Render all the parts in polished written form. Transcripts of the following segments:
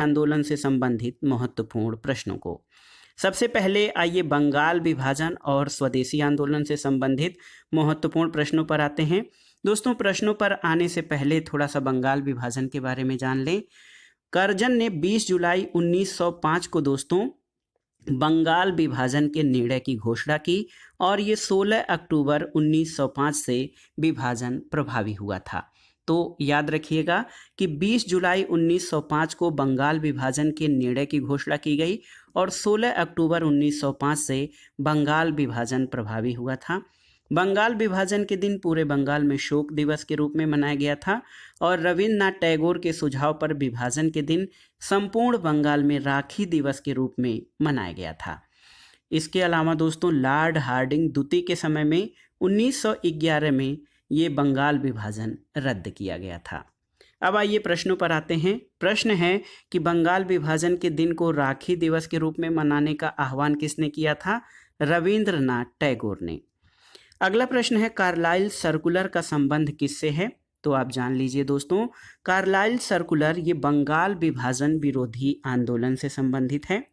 आंदोलन से संबंधित महत्वपूर्ण प्रश्नों को। सबसे पहले आइए बंगाल विभाजन और स्वदेशी आंदोलन से संबंधित महत्वपूर्ण प्रश्नों पर आते हैं। दोस्तों, प्रश्नों पर आने से पहले थोड़ा सा बंगाल विभाजन के बारे में जान लें। कर्जन ने 20 जुलाई 1905 को दोस्तों बंगाल विभाजन के निर्णय की घोषणा की और ये 16 अक्टूबर 1905 से विभाजन प्रभावी हुआ था। तो याद रखिएगा कि 20 जुलाई 1905 को बंगाल विभाजन के निर्णय की घोषणा की गई और 16 अक्टूबर 1905 से बंगाल विभाजन प्रभावी हुआ था। बंगाल विभाजन के दिन पूरे बंगाल में शोक दिवस के रूप में मनाया गया था और रविन्द्रनाथ टैगोर के सुझाव पर विभाजन के दिन संपूर्ण बंगाल में राखी दिवस के रूप में मनाया गया था। इसके अलावा दोस्तों लॉर्ड हार्डिंग द्वितीय के समय में 1911 में ये बंगाल विभाजन रद्द किया गया था। अब आइए प्रश्नों पर आते हैं। प्रश्न है कि बंगाल विभाजन के दिन को राखी दिवस के रूप में मनाने का आह्वान किसने किया था? रविंद्रनाथ टैगोर ने। अगला प्रश्न है कार्लाइल सर्कुलर का संबंध किससे है? तो आप जान लीजिए दोस्तों, कार्लाइल सर्कुलर ये बंगाल विभाजन विरोधी आंदोलन से संबंधित है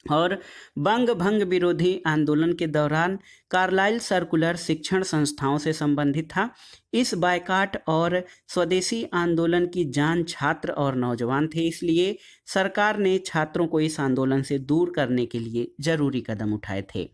और बंग भंग विरोधी आंदोलन के दौरान कार्लाइल सर्कुलर शिक्षण संस्थाओं से संबंधित था। इस बायकाट और स्वदेशी आंदोलन की जान छात्र और नौजवान थे, इसलिए सरकार ने छात्रों को इस आंदोलन से दूर करने के लिए जरूरी कदम उठाए थे।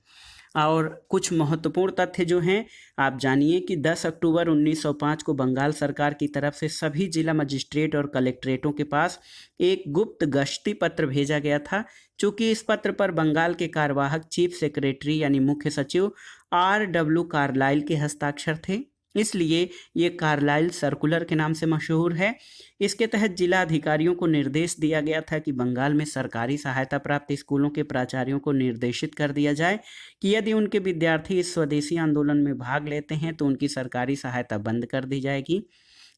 और कुछ महत्वपूर्ण तथ्य जो हैं आप जानिए कि 10 अक्टूबर 1905 को बंगाल सरकार की तरफ से सभी जिला मजिस्ट्रेट और कलेक्ट्रेटों के पास एक गुप्त गश्ती पत्र भेजा गया था। चूंकि इस पत्र पर बंगाल के कार्यवाहक चीफ सेक्रेटरी यानी मुख्य सचिव R.W. कार्लाइल के हस्ताक्षर थे, इसलिए ये कार्लाइल सर्कुलर के नाम से मशहूर है। इसके तहत जिला अधिकारियों को निर्देश दिया गया था कि बंगाल में सरकारी सहायता प्राप्त स्कूलों के प्राचार्यों को निर्देशित कर दिया जाए कि यदि उनके विद्यार्थी इस स्वदेशी आंदोलन में भाग लेते हैं तो उनकी सरकारी सहायता बंद कर दी जाएगी।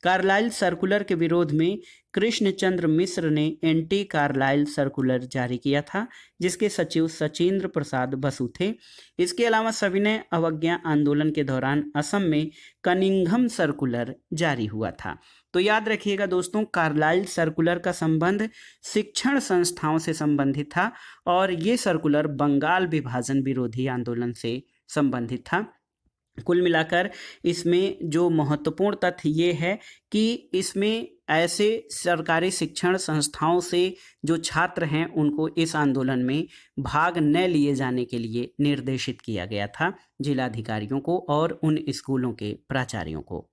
कार्लाइल सर्कुलर के विरोध में कृष्णचंद्र मिश्र ने एंटी कार्लाइल सर्कुलर जारी किया था, जिसके सचिव सचिंद्र प्रसाद बसु थे। इसके अलावा सविनय अवज्ञा आंदोलन के दौरान असम में कनिंघम सर्कुलर जारी हुआ था। तो याद रखिएगा दोस्तों, कार्लाइल सर्कुलर का संबंध शिक्षण संस्थाओं से संबंधित था और ये सर्कुलर बंगाल विभाजन विरोधी आंदोलन से संबंधित था। कुल मिलाकर इसमें जो महत्वपूर्ण तथ्य ये है कि इसमें ऐसे सरकारी शिक्षण संस्थाओं से जो छात्र हैं उनको इस आंदोलन में भाग न लिए जाने के लिए निर्देशित किया गया था, जिलाधिकारियों को और उन स्कूलों के प्राचार्यों को।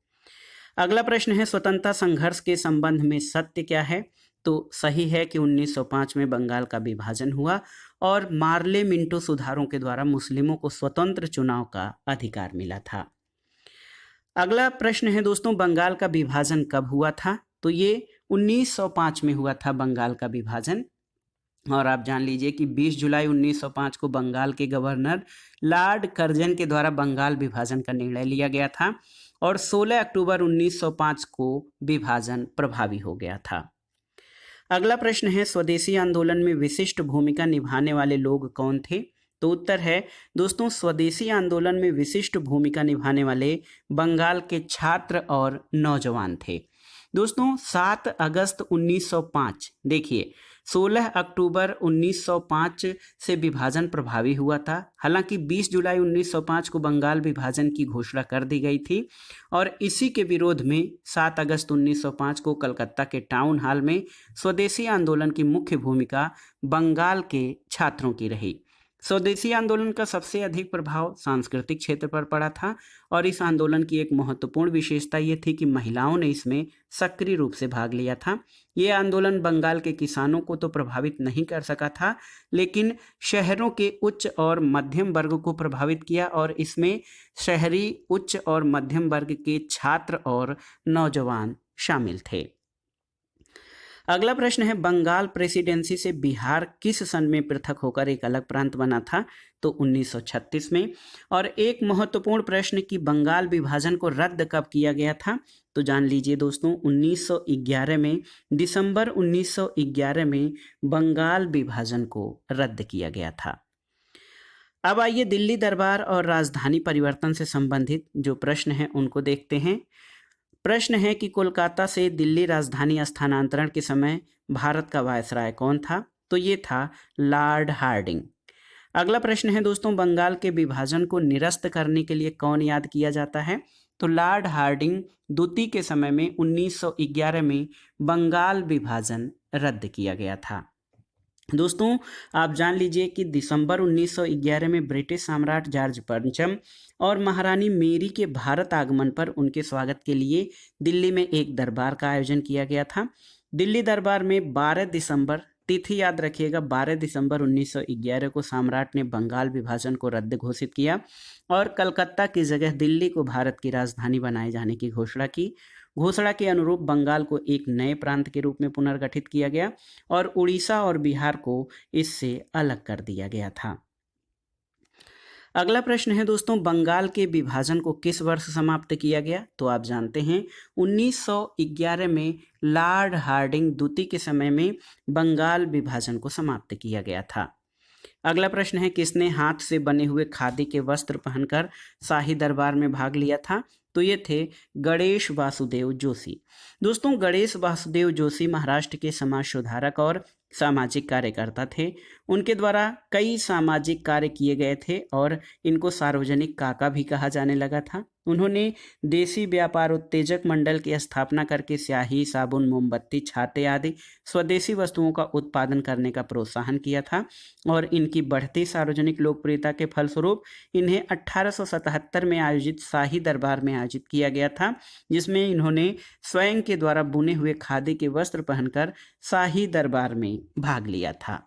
अगला प्रश्न है स्वतंत्रता संघर्ष के संबंध में सत्य क्या है? तो सही है कि 1905 में बंगाल का विभाजन हुआ और मार्ले मिंटो सुधारों के द्वारा मुस्लिमों को स्वतंत्र चुनाव का अधिकार मिला था। अगला प्रश्न है दोस्तों बंगाल का विभाजन कब हुआ था? तो ये 1905 में हुआ था बंगाल का विभाजन। और आप जान लीजिए कि 20 जुलाई 1905 को बंगाल के गवर्नर लॉर्ड कर्जन के द्वारा बंगाल विभाजन का निर्णय लिया गया था और 16 अक्टूबर 1905 को विभाजन प्रभावी हो गया था। अगला प्रश्न है स्वदेशी आंदोलन में विशिष्ट भूमिका निभाने वाले लोग कौन थे? तो उत्तर है दोस्तों स्वदेशी आंदोलन में विशिष्ट भूमिका निभाने वाले बंगाल के छात्र और नौजवान थे। दोस्तों 7 अगस्त 1905 देखिए 16 अक्टूबर 1905 से विभाजन प्रभावी हुआ था। हालांकि 20 जुलाई 1905 को बंगाल विभाजन की घोषणा कर दी गई थी और इसी के विरोध में 7 अगस्त 1905 को कलकत्ता के टाउन हॉल में स्वदेशी आंदोलन की मुख्य भूमिका बंगाल के छात्रों की रही। स्वदेशी आंदोलन का सबसे अधिक प्रभाव सांस्कृतिक क्षेत्र पर पड़ा था और इस आंदोलन की एक महत्वपूर्ण विशेषता ये थी कि महिलाओं ने इसमें सक्रिय रूप से भाग लिया था। ये आंदोलन बंगाल के किसानों को तो प्रभावित नहीं कर सका था, लेकिन शहरों के उच्च और मध्यम वर्ग को प्रभावित किया और इसमें शहरी उच्च और मध्यम वर्ग के छात्र और नौजवान शामिल थे। अगला प्रश्न है बंगाल प्रेसिडेंसी से बिहार किस सन में पृथक होकर एक अलग प्रांत बना था? तो 1936 में। और एक महत्वपूर्ण प्रश्न कि बंगाल विभाजन को रद्द कब किया गया था? तो जान लीजिए दोस्तों 1911 में, दिसंबर 1911 में बंगाल विभाजन को रद्द किया गया था। अब आइए दिल्ली दरबार और राजधानी परिवर्तन से संबंधित जो प्रश्न हैं उनको देखते हैं। प्रश्न है कि कोलकाता से दिल्ली राजधानी स्थानांतरण के समय भारत का वायसराय कौन था? तो ये था लॉर्ड हार्डिंग। अगला प्रश्न है दोस्तों, बंगाल के विभाजन को निरस्त करने के लिए कौन याद किया जाता है? तो लॉर्ड हार्डिंग द्वितीय के समय में 1911 में बंगाल विभाजन रद्द किया गया था। दोस्तों आप जान लीजिए कि दिसंबर 1911 में ब्रिटिश सम्राट जॉर्ज पंचम और महारानी मेरी के भारत आगमन पर उनके स्वागत के लिए दिल्ली में एक दरबार का आयोजन किया गया था। दिल्ली दरबार में 12 दिसंबर, तिथि याद रखिएगा, 12 दिसंबर 1911 को सम्राट ने बंगाल विभाजन को रद्द घोषित किया और कलकत्ता की जगह दिल्ली को भारत की राजधानी बनाए जाने की घोषणा की। घोषणा के अनुरूप बंगाल को एक नए प्रांत के रूप में पुनर्गठित किया गया और उड़ीसा और बिहार को इससे अलग कर दिया गया था। अगला प्रश्न है दोस्तों, बंगाल के विभाजन को किस वर्ष समाप्त किया गया? तो आप जानते हैं 1911 में लॉर्ड हार्डिंग द्वितीय के समय में बंगाल विभाजन को समाप्त किया गया था। अगला प्रश्न है, किसने हाथ से बने हुए खादी के वस्त्र पहनकर शाही दरबार में भाग लिया था? तो ये थे गणेश वासुदेव जोशी। दोस्तों गणेश वासुदेव जोशी महाराष्ट्र के समाज सुधारक और सामाजिक कार्यकर्ता थे। उनके द्वारा कई सामाजिक कार्य किए गए थे और इनको सार्वजनिक काका भी कहा जाने लगा था। उन्होंने देसी व्यापार उत्तेजक मंडल की स्थापना करके स्याही, साबुन, मोमबत्ती, छाते आदि स्वदेशी वस्तुओं का उत्पादन करने का प्रोत्साहन किया था और इनकी बढ़ती सार्वजनिक लोकप्रियता के फलस्वरूप इन्हें 1877 में आयोजित शाही दरबार में आयोजित किया गया था, जिसमें इन्होंने स्वयं के द्वारा बुने हुए खादी के वस्त्र पहनकर शाही दरबार में भाग लिया था।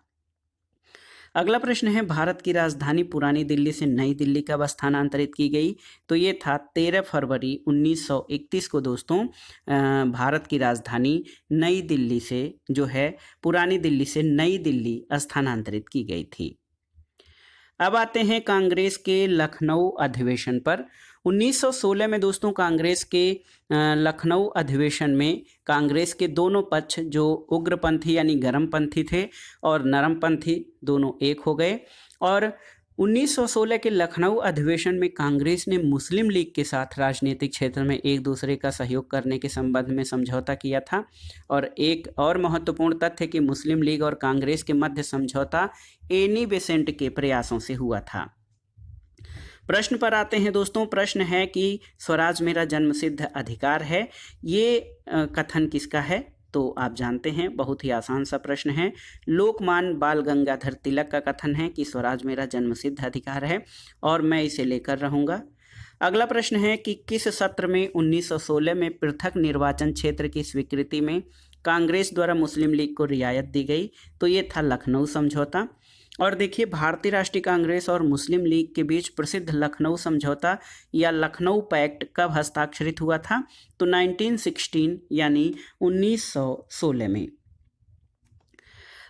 अगला प्रश्न है, भारत की राजधानी पुरानी दिल्ली से नई दिल्ली कब स्थानांतरित की गई? तो ये था 13 फरवरी 1931 को दोस्तों भारत की राजधानी नई दिल्ली से जो है पुरानी दिल्ली से नई दिल्ली स्थानांतरित की गई थी। अब आते हैं कांग्रेस के लखनऊ अधिवेशन पर। 1916 में दोस्तों कांग्रेस के लखनऊ अधिवेशन में कांग्रेस के दोनों पक्ष जो उग्रपंथी यानी गर्मपंथी थे और नरमपंथी दोनों एक हो गए और 1916 के लखनऊ अधिवेशन में कांग्रेस ने मुस्लिम लीग के साथ राजनीतिक क्षेत्र में एक दूसरे का सहयोग करने के संबंध में समझौता किया था। और एक और महत्वपूर्ण तथ्य कि मुस्लिम लीग और कांग्रेस के मध्य समझौता एनी बेसेंट के प्रयासों से हुआ था। प्रश्न पर आते हैं दोस्तों। प्रश्न है कि स्वराज मेरा जन्मसिद्ध अधिकार है, ये कथन किसका है? तो आप जानते हैं, बहुत ही आसान सा प्रश्न है। लोकमान्य बाल गंगाधर तिलक का कथन है कि स्वराज मेरा जन्मसिद्ध अधिकार है और मैं इसे लेकर रहूँगा। अगला प्रश्न है कि किस सत्र में 1916 में पृथक निर्वाचन क्षेत्र की स्वीकृति में कांग्रेस द्वारा मुस्लिम लीग को रियायत दी गई? तो ये था लखनऊ समझौता। और देखिए, भारतीय राष्ट्रीय कांग्रेस और मुस्लिम लीग के बीच प्रसिद्ध लखनऊ समझौता या लखनऊ पैक्ट कब हस्ताक्षरित हुआ था? तो 1916 यानी 1916 में।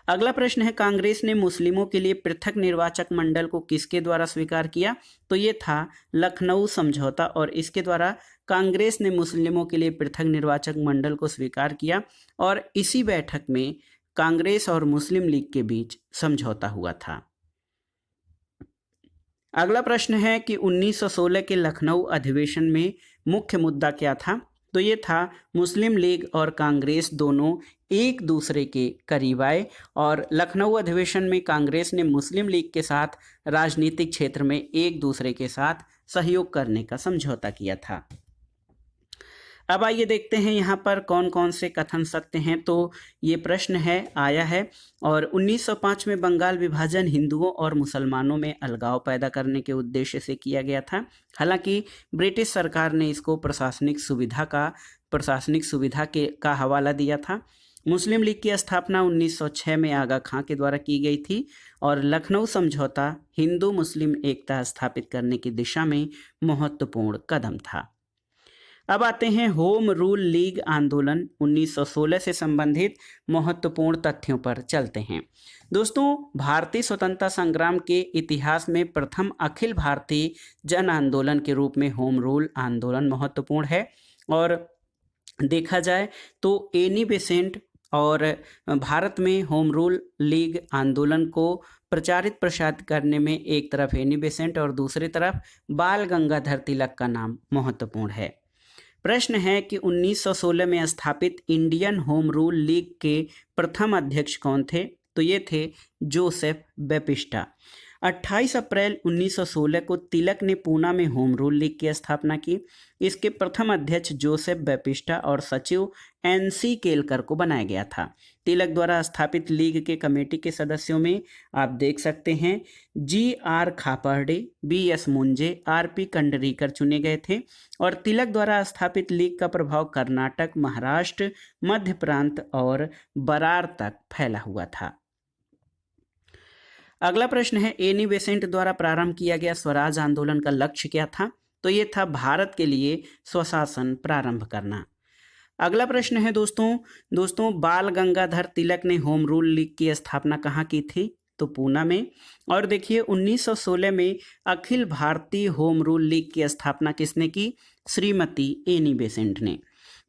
अगला प्रश्न है, कांग्रेस ने मुस्लिमों के लिए पृथक निर्वाचक मंडल को किसके द्वारा स्वीकार किया? तो ये था लखनऊ समझौता और इसके द्वारा कांग्रेस ने मुस्लिमों के लिए पृथक निर्वाचक मंडल को स्वीकार किया और इसी बैठक में कांग्रेस और मुस्लिम लीग के बीच समझौता हुआ था। अगला प्रश्न है कि 1916 के लखनऊ अधिवेशन में मुख्य मुद्दा क्या था? तो ये था मुस्लिम लीग और कांग्रेस दोनों एक दूसरे के करीब आए और लखनऊ अधिवेशन में कांग्रेस ने मुस्लिम लीग के साथ राजनीतिक क्षेत्र में एक दूसरे के साथ सहयोग करने का समझौता किया था। अब आइए देखते हैं यहाँ पर कौन कौन से कथन सत्य हैं। तो ये प्रश्न आया है और 1905 में बंगाल विभाजन हिंदुओं और मुसलमानों में अलगाव पैदा करने के उद्देश्य से किया गया था। हालांकि ब्रिटिश सरकार ने इसको प्रशासनिक सुविधा का हवाला दिया था। मुस्लिम लीग की स्थापना 1906 में आगा खां के द्वारा की गई थी और लखनऊ समझौता हिंदू मुस्लिम एकता स्थापित करने की दिशा में महत्वपूर्ण कदम था। अब आते हैं होम रूल लीग आंदोलन 1916 से संबंधित महत्वपूर्ण तथ्यों पर चलते हैं। दोस्तों, भारतीय स्वतंत्रता संग्राम के इतिहास में प्रथम अखिल भारतीय जन आंदोलन के रूप में होम रूल आंदोलन महत्वपूर्ण है और देखा जाए तो एनी बेसेंट और भारत में होम रूल लीग आंदोलन को प्रचारित प्रसारित करने में एक तरफ एनी बेसेंट और दूसरी तरफ बाल गंगाधर तिलक का नाम महत्वपूर्ण है। प्रश्न है कि 1916 में स्थापित इंडियन होम रूल लीग के प्रथम अध्यक्ष कौन थे? तो ये थे जोसेफ बैप्टिस्टा। 28 अप्रैल 1916 को तिलक ने पूना में होम रूल लीग की स्थापना की। इसके प्रथम अध्यक्ष जोसेफ बैप्टिस्टा और सचिव एनसी केलकर को बनाया गया था। तिलक द्वारा स्थापित लीग के कमेटी के सदस्यों में आप देख सकते हैं GR Khaparde, BS Moonje, RP कंडरीकर चुने गए थे। और तिलक द्वारा स्थापित लीग का प्रभाव कर्नाटक, महाराष्ट्र, मध्य प्रांत और बरार तक फैला हुआ था। अगला प्रश्न है एनी बेसेंट द्वारा प्रारंभ किया गया स्वराज आंदोलन का लक्ष्य क्या था? तो ये था भारत के लिए स्वशासन प्रारंभ करना। अगला प्रश्न है दोस्तों बाल गंगाधर तिलक ने होम रूल लीग की स्थापना कहाँ की थी? तो पूना में। और देखिए 1916 में Akhil Bharatiya home rule league की स्थापना किसने की? श्रीमती एनी बेसेंट ने।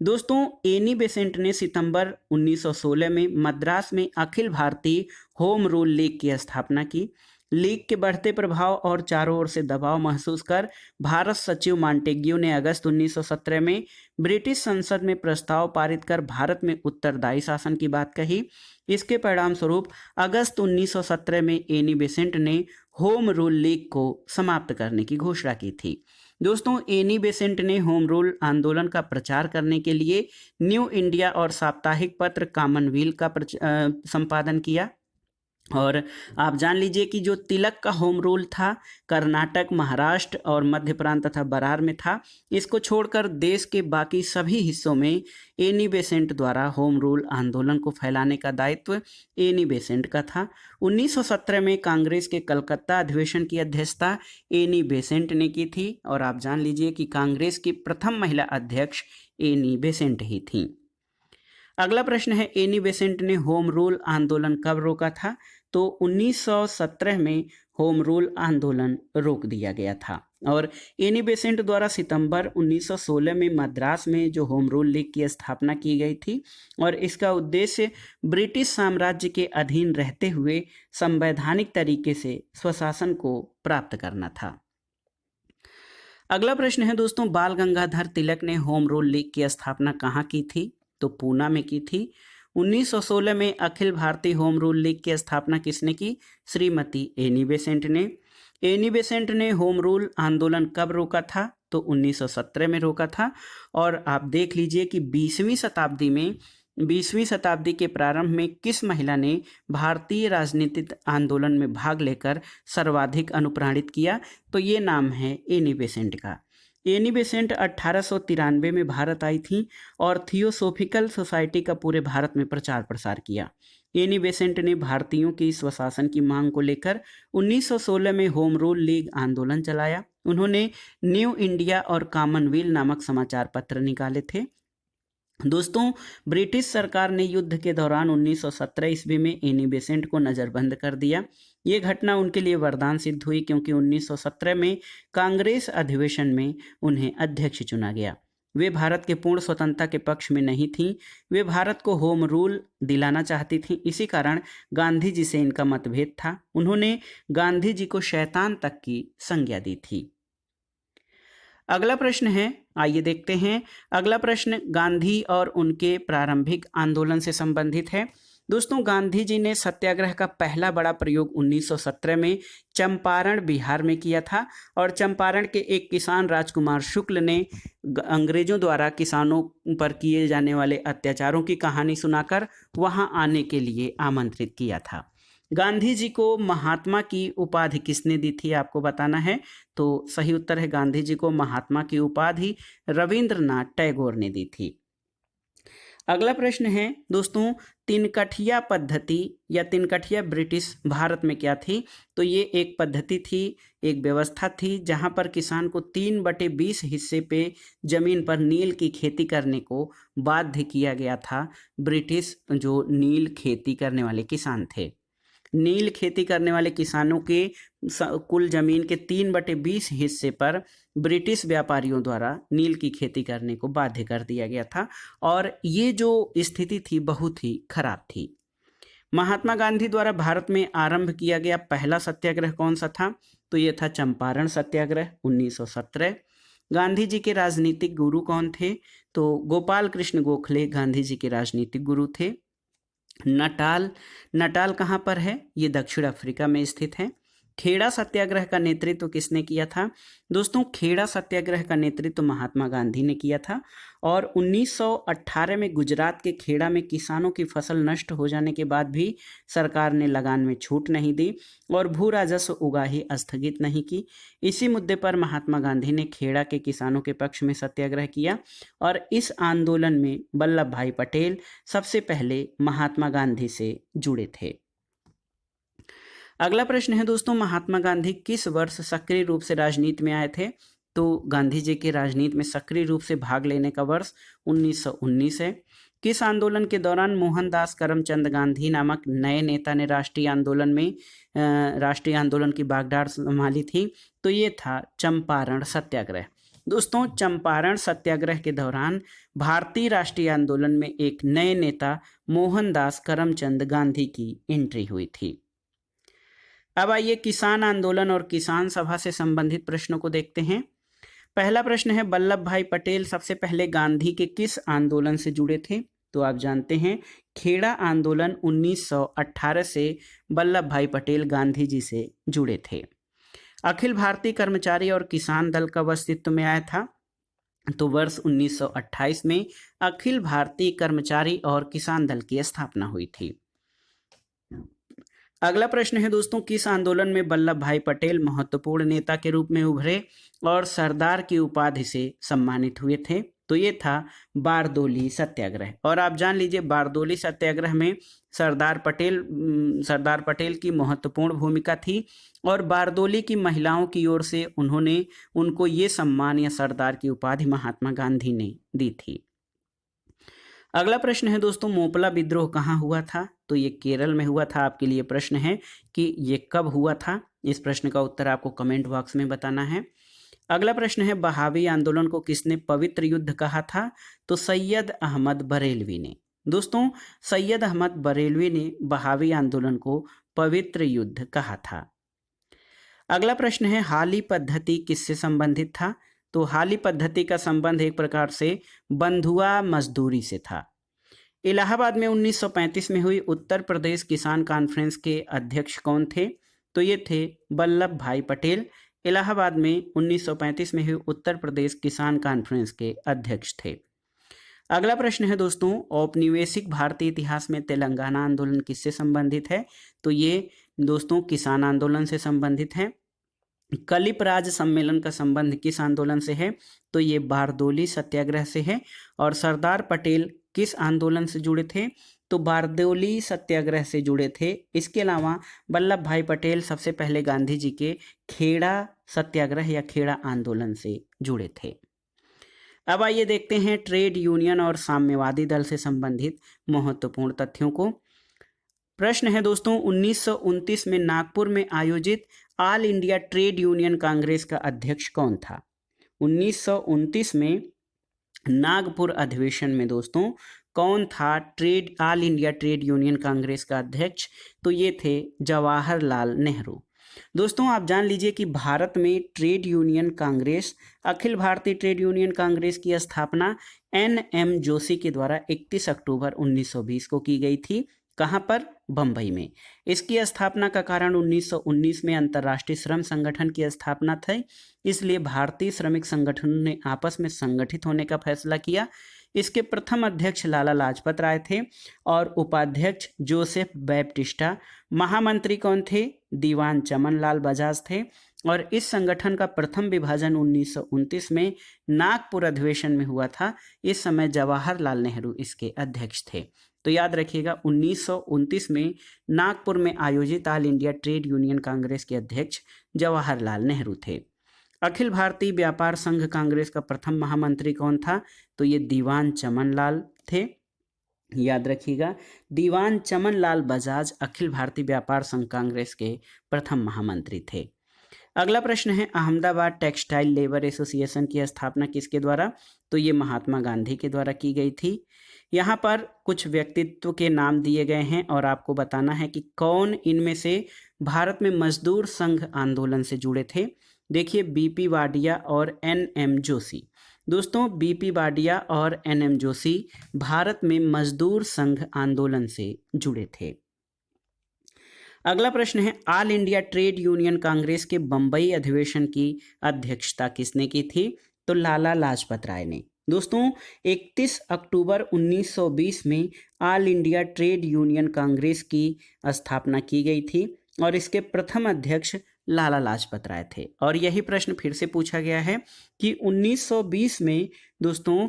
दोस्तों एनी बेसेंट ने सितंबर 1916 में मद्रास में Akhil Bharatiya home rule league की स्थापना की। लीग के बढ़ते प्रभाव और चारों ओर से दबाव महसूस कर भारत सचिव मॉन्टेग्यू ने अगस्त 1917 में ब्रिटिश संसद में प्रस्ताव पारित कर भारत में उत्तरदायी शासन की बात कही। इसके परिणाम स्वरूप अगस्त 1917 में एनी बेसेंट ने होम रूल लीग को समाप्त करने की घोषणा की थी। दोस्तों एनी बेसेंट ने होम रूल आंदोलन का प्रचार करने के लिए न्यू इंडिया और साप्ताहिक पत्र कॉमनवेल्थ का संपादन किया। और आप जान लीजिए कि जो तिलक का होम रूल था कर्नाटक, महाराष्ट्र और मध्य प्रांत तथा बरार में था। इसको छोड़कर देश के बाकी सभी हिस्सों में एनी बेसेंट द्वारा होम रूल आंदोलन को फैलाने का दायित्व एनी बेसेंट का था। 1917 में कांग्रेस के कलकत्ता अधिवेशन की अध्यक्षता एनी बेसेंट ने की थी। और आप जान लीजिए कि कांग्रेस की प्रथम महिला अध्यक्ष एनी बेसेंट ही थी। अगला प्रश्न है एनी बेसेंट ने होम रूल आंदोलन कब रोका था? तो 1917 में होम रूल आंदोलन रोक दिया गया था। और एनी बेसेंट द्वारा सितंबर 1916 में मद्रास में जो होम रूल लीग की स्थापना की गई थी और इसका उद्देश्य ब्रिटिश साम्राज्य के अधीन रहते हुए संवैधानिक तरीके से स्वशासन को प्राप्त करना था। अगला प्रश्न है दोस्तों बाल गंगाधर तिलक ने होम रूल लीग की स्थापना कहाँ की थी? तो पूना में की थी। 1916 में Akhil Bharatiya home rule league की स्थापना किसने की? श्रीमती एनी बेसेंट ने। एनी बेसेंट ने होम रूल आंदोलन कब रोका था? तो 1917 में रोका था। और आप देख लीजिए कि 20वीं शताब्दी के प्रारंभ में किस महिला ने भारतीय राजनीतिक आंदोलन में भाग लेकर सर्वाधिक अनुप्राणित किया? तो ये नाम है एनी बेसेंट का। एनी बेसेंट 1893 में भारत आई थी और थियोसोफिकल सोसाइटी का पूरे भारत में प्रचार प्रसार किया। एनी बेसेंट ने भारतीयों की स्वशासन की मांग को लेकर 1916 में होम रूल लीग आंदोलन चलाया। उन्होंने न्यू इंडिया और कॉमनवेल्थ नामक समाचार पत्र निकाले थे। दोस्तों ब्रिटिश सरकार ने युद्ध के दौरान 1917 ईस्वी में एनी बेसेंट को नज़रबंद कर दिया। ये घटना उनके लिए वरदान सिद्ध हुई क्योंकि 1917 में कांग्रेस अधिवेशन में उन्हें अध्यक्ष चुना गया। वे भारत के पूर्ण स्वतंत्रता के पक्ष में नहीं थीं, वे भारत को होम रूल दिलाना चाहती थीं। इसी कारण गांधी जी से इनका मतभेद था। उन्होंने गांधी जी को शैतान तक की संज्ञा दी थी। अगला प्रश्न है, आइए देखते हैं। अगला प्रश्न गांधी और उनके प्रारंभिक आंदोलन से संबंधित है। दोस्तों गांधी जी ने सत्याग्रह का पहला बड़ा प्रयोग 1917 में चंपारण बिहार में किया था और चंपारण के एक किसान राजकुमार शुक्ल ने अंग्रेजों द्वारा किसानों पर किए जाने वाले अत्याचारों की कहानी सुनाकर वहां आने के लिए आमंत्रित किया था। गांधी जी को महात्मा की उपाधि किसने दी थी आपको बताना है। तो सही उत्तर है गांधी जी को महात्मा की उपाधि रविंद्रनाथ टैगोर ने दी थी। अगला प्रश्न है दोस्तों तिनकठिया पद्धति या तिनकठिया ब्रिटिश भारत में क्या थी? तो ये एक पद्धति थी, एक व्यवस्था थी जहां पर किसान को 3/20 हिस्से पे जमीन पर नील की खेती करने को बाध्य किया गया था। ब्रिटिश जो नील खेती करने वाले किसान थे, नील खेती करने वाले किसानों के कुल जमीन के 3/20 हिस्से पर ब्रिटिश व्यापारियों द्वारा नील की खेती करने को बाध्य कर दिया गया था और ये जो स्थिति थी बहुत ही खराब थी। महात्मा गांधी द्वारा भारत में आरंभ किया गया पहला सत्याग्रह कौन सा था? तो ये था चंपारण सत्याग्रह 1917। गांधी जी के राजनीतिक गुरु कौन थे? तो गोपाल कृष्ण गोखले गांधी जी के राजनीतिक गुरु थे। नटाल, नटाल कहाँ पर है? ये दक्षिण अफ्रीका में स्थित है। खेड़ा सत्याग्रह का नेतृत्व किसने किया था? दोस्तों, खेड़ा सत्याग्रह का नेतृत्व महात्मा गांधी ने किया था और 1918 में गुजरात के खेड़ा में किसानों की फसल नष्ट हो जाने के बाद भी सरकार ने लगान में छूट नहीं दी और भू राजस्व उगाही स्थगित नहीं की। इसी मुद्दे पर महात्मा गांधी ने खेड़ा के किसानों के पक्ष में सत्याग्रह किया और इस आंदोलन में वल्लभ भाई पटेल सबसे पहले महात्मा गांधी से जुड़े थे। अगला प्रश्न है दोस्तों, महात्मा गांधी किस वर्ष सक्रिय रूप से राजनीति में आए थे? तो गांधी जी के राजनीति में सक्रिय रूप से भाग लेने का वर्ष 1919 है। किस आंदोलन के दौरान मोहनदास करमचंद गांधी नामक नए नेता ने राष्ट्रीय आंदोलन की बागडोर संभाली थी? तो ये था चंपारण सत्याग्रह। दोस्तों, चंपारण सत्याग्रह के दौरान भारतीय राष्ट्रीय आंदोलन में एक नए नेता मोहनदास करमचंद गांधी की एंट्री हुई थी। अब आइए किसान आंदोलन और किसान सभा से संबंधित प्रश्नों को देखते हैं। पहला प्रश्न है, वल्लभ भाई पटेल सबसे पहले गांधी के किस आंदोलन से जुड़े थे? तो आप जानते हैं, खेड़ा आंदोलन 1918 से वल्लभ भाई पटेल गांधी जी से जुड़े थे। अखिल भारतीय कर्मचारी और किसान दल कब अस्तित्व में आया था? तो वर्ष 1928 में अखिल भारतीय कर्मचारी और किसान दल की स्थापना हुई थी। अगला प्रश्न है दोस्तों, किस आंदोलन में वल्लभ भाई पटेल महत्वपूर्ण नेता के रूप में उभरे और सरदार की उपाधि से सम्मानित हुए थे? तो ये था बारदोली सत्याग्रह। और आप जान लीजिए, बारदोली सत्याग्रह में सरदार पटेल की महत्वपूर्ण भूमिका थी और बारदोली की महिलाओं की ओर से उनको ये सम्मान या सरदार की उपाधि महात्मा गांधी ने दी थी। अगला प्रश्न है दोस्तों, मोपला विद्रोह कहाँ हुआ था? तो ये केरल में हुआ था। आपके लिए प्रश्न है कि ये कब हुआ था? इस प्रश्न का उत्तर आपको कमेंट बॉक्स में बताना है। अगला प्रश्न है, बहावी आंदोलन को किसने पवित्र युद्ध कहा था? तो सैयद अहमद बरेलवी ने। दोस्तों, सैयद अहमद बरेलवी ने बहावी आंदोलन को पवित्र युद्ध कहा था। अगला प्रश्न है, हाली पद्धति किससे संबंधित था? तो हाली पद्धति का संबंध एक प्रकार से बंधुआ मजदूरी से था। इलाहाबाद में 1935 में हुई उत्तर प्रदेश किसान कॉन्फ्रेंस के अध्यक्ष कौन थे? तो ये थे वल्लभ भाई पटेल। इलाहाबाद में 1935 में हुई उत्तर प्रदेश किसान कॉन्फ्रेंस के अध्यक्ष थे। अगला प्रश्न है दोस्तों, औपनिवेशिक भारतीय इतिहास में तेलंगाना आंदोलन किससे संबंधित है? तो ये दोस्तों किसान आंदोलन से संबंधित है। कलिप राज सम्मेलन का संबंध किस आंदोलन से है? तो ये बारदोली सत्याग्रह से है। और सरदार पटेल किस आंदोलन से जुड़े थे? तो बारदोली सत्याग्रह से जुड़े थे। इसके अलावा वल्लभ भाई पटेल सबसे पहले गांधी जी के खेड़ा सत्याग्रह या खेड़ा आंदोलन से जुड़े थे। अब आइए देखते हैं ट्रेड यूनियन और साम्यवादी दल से संबंधित महत्वपूर्ण तथ्यों को। प्रश्न है दोस्तों, 1929 में नागपुर में आयोजित all India trade union Congress का अध्यक्ष कौन था? 1929 में नागपुर अधिवेशन में दोस्तों कौन था all India trade union Congress का अध्यक्ष? तो ये थे जवाहरलाल नेहरू। दोस्तों, आप जान लीजिए कि भारत में trade union Congress, Akhil Bharatiya trade union Congress की स्थापना NM जोशी के द्वारा 31 अक्टूबर 1920 को की गई थी। कहाँ पर? बम्बई में। इसकी स्थापना का कारण 1919 में अंतर्राष्ट्रीय श्रम संगठन की स्थापना थी, इसलिए भारतीय श्रमिक संगठनों ने आपस में संगठित होने का फैसला किया। इसके प्रथम अध्यक्ष लाला लाजपत राय थे और उपाध्यक्ष जोसेफ बैप्टिस्टा। महामंत्री कौन थे? दीवान चमन लाल बजाज थे। और इस संगठन का प्रथम विभाजन 1929 में नागपुर अधिवेशन में हुआ था। इस समय जवाहरलाल नेहरू इसके अध्यक्ष थे। तो याद रखिएगा, 1929 में नागपुर में आयोजित all India trade union Congress के अध्यक्ष जवाहरलाल नेहरू थे। अखिल भारतीय व्यापार संघ कांग्रेस का प्रथम महामंत्री कौन था? तो ये दीवान चमन लाल थे। याद रखिएगा, दीवान चमन लाल बजाज अखिल भारतीय व्यापार संघ कांग्रेस के प्रथम महामंत्री थे। अगला प्रश्न है, अहमदाबाद टेक्सटाइल लेबर एसोसिएशन की स्थापना किसके द्वारा? तो ये महात्मा गांधी के द्वारा की गई थी। यहाँ पर कुछ व्यक्तित्व के नाम दिए गए हैं और आपको बताना है कि कौन इनमें से भारत में मजदूर संघ आंदोलन से जुड़े थे। देखिए बीपी वाडिया और एनएम जोशी। दोस्तों बीपी वाडिया और एनएम जोशी भारत में मजदूर संघ आंदोलन से जुड़े थे। अगला प्रश्न है, all India trade union Congress के बंबई अधिवेशन की अध्यक्षता किसने की थी? तो लाला लाजपत राय ने। दोस्तों 31 अक्टूबर 1920 में all India trade union Congress की स्थापना की गई थी और इसके प्रथम अध्यक्ष लाला लाजपत राय थे। और यही प्रश्न फिर से पूछा गया है कि 1920 में दोस्तों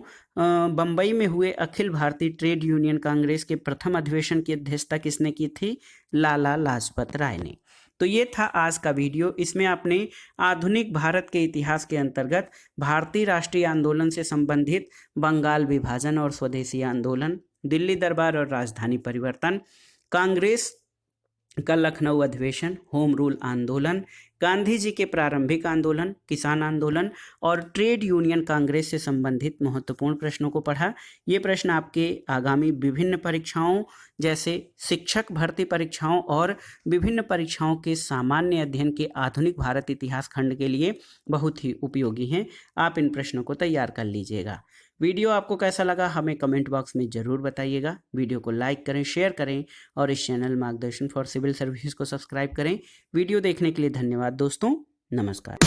बंबई में हुए अखिल भारतीय ट्रेड यूनियन कांग्रेस के प्रथम अधिवेशन की अध्यक्षता किसने की थी? लाला लाजपत राय ने। तो ये था आज का वीडियो। इसमें आपने आधुनिक भारत के इतिहास के अंतर्गत भारतीय राष्ट्रीय आंदोलन से संबंधित बंगाल विभाजन और स्वदेशी आंदोलन, दिल्ली दरबार और राजधानी परिवर्तन, कांग्रेस का लखनऊ अधिवेशन, होम रूल आंदोलन, गांधी जी के प्रारंभिक आंदोलन, किसान आंदोलन और ट्रेड यूनियन कांग्रेस से संबंधित महत्वपूर्ण प्रश्नों को पढ़ा। ये प्रश्न आपके आगामी विभिन्न परीक्षाओं जैसे शिक्षक भर्ती परीक्षाओं और विभिन्न परीक्षाओं के सामान्य अध्ययन के आधुनिक भारत इतिहास खंड के लिए बहुत ही उपयोगी हैं। आप इन प्रश्नों को तैयार कर लीजिएगा। वीडियो आपको कैसा लगा हमें कमेंट बॉक्स में ज़रूर बताइएगा। वीडियो को लाइक करें, शेयर करें और इस चैनल मार्गदर्शन फॉर सिविल सर्विसेज को सब्सक्राइब करें। वीडियो देखने के लिए धन्यवाद दोस्तों। नमस्कार।